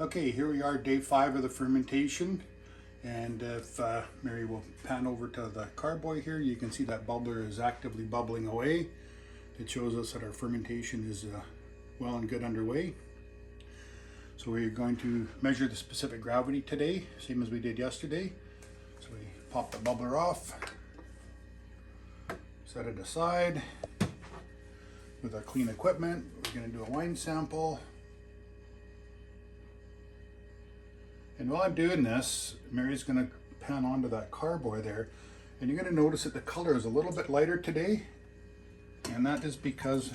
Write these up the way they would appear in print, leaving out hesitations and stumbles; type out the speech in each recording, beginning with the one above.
Okay, here we are, day 5 of the fermentation. And if Mary will pan over to the carboy here, you can see that bubbler is actively bubbling away. It shows us that our fermentation is well and good underway. So we're going to measure the specific gravity today, same as we did yesterday. So we pop the bubbler off, set it aside. With our clean equipment, we're going to do a wine sample. And while I'm doing this, Mary's going to pan onto that carboy there, and you're going to notice that the color is a little bit lighter today, and that is because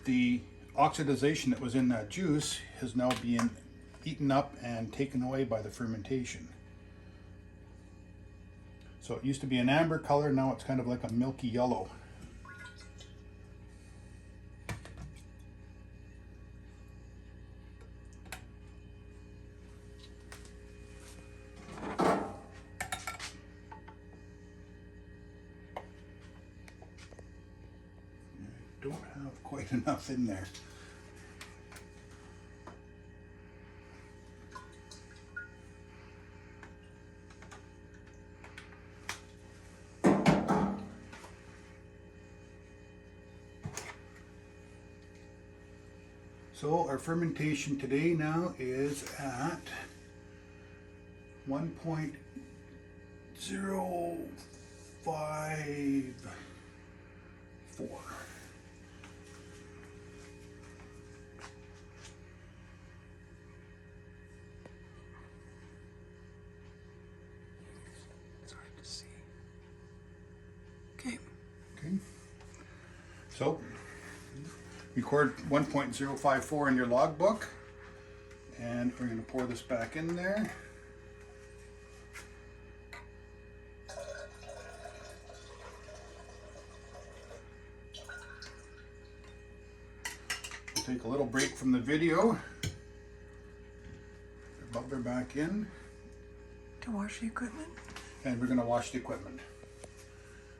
the oxidization that was in that juice is now being eaten up and taken away by the fermentation. So it used to be an amber color, now it's kind of like a milky yellow. Don't have quite enough in there. So our fermentation today now is at 1.054. Okay. So record 1.054 in your logbook, and we're going to pour this back in there. We'll take a little break from the video. Bubbler back in. To wash the equipment? And we're going to wash the equipment.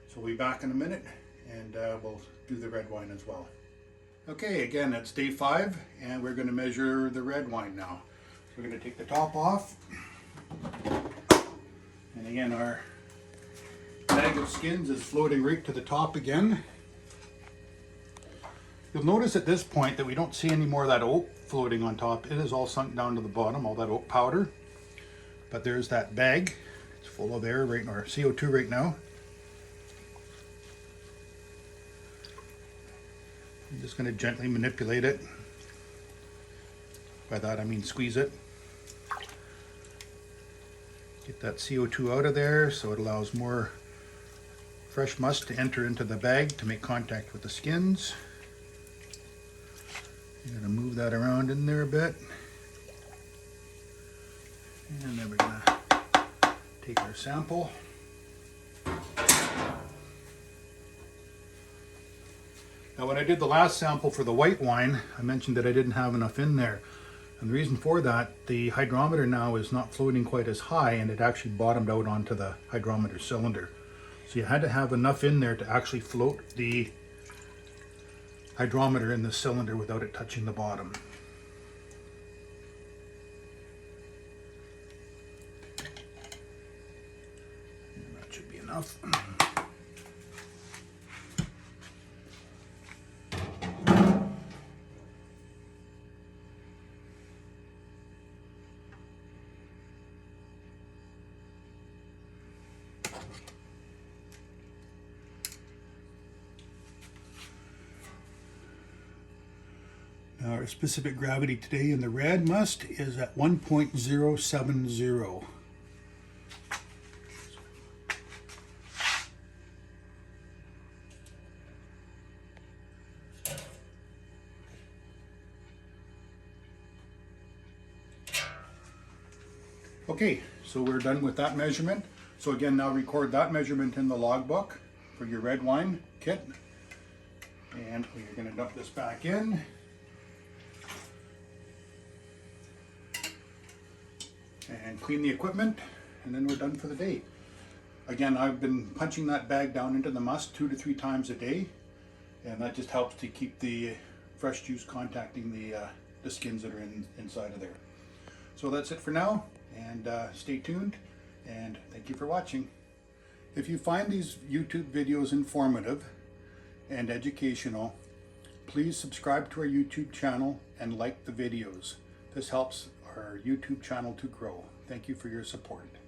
So we'll be back in a minute, and we'll do the red wine as well. Okay, again, it's day 5, and we're going to measure the red wine now. So we're going to take the top off. And again, our bag of skins is floating right to the top again. You'll notice at this point that we don't see any more of that oak floating on top. It is all sunk down to the bottom, all that oak powder. But there's that bag. It's full of air right now, or CO2 right now. I'm just going to gently manipulate it. By that I mean squeeze it. Get that CO2 out of there so it allows more fresh must to enter into the bag to make contact with the skins. I'm going to move that around in there a bit. And then we're going to take our sample. Now when I did the last sample for the white wine, I mentioned that I didn't have enough in there. And the reason for that, the hydrometer now is not floating quite as high, and it actually bottomed out onto the hydrometer cylinder. So you had to have enough in there to actually float the hydrometer in the cylinder without it touching the bottom. And that should be enough. Now our specific gravity today in the red must is at 1.070. Okay, so we're done with that measurement. So again, now record that measurement in the logbook for your red wine kit. And we're going to dump this back in. And clean the equipment, and then we're done for the day. Again, I've been punching that bag down into the must 2 to 3 times a day, and that just helps to keep the fresh juice contacting the skins that are inside of there. So that's it for now, and stay tuned, and thank you for watching. If you find these YouTube videos informative and educational, please subscribe to our YouTube channel and like the videos. This helps our YouTube channel to grow. Thank you for your support.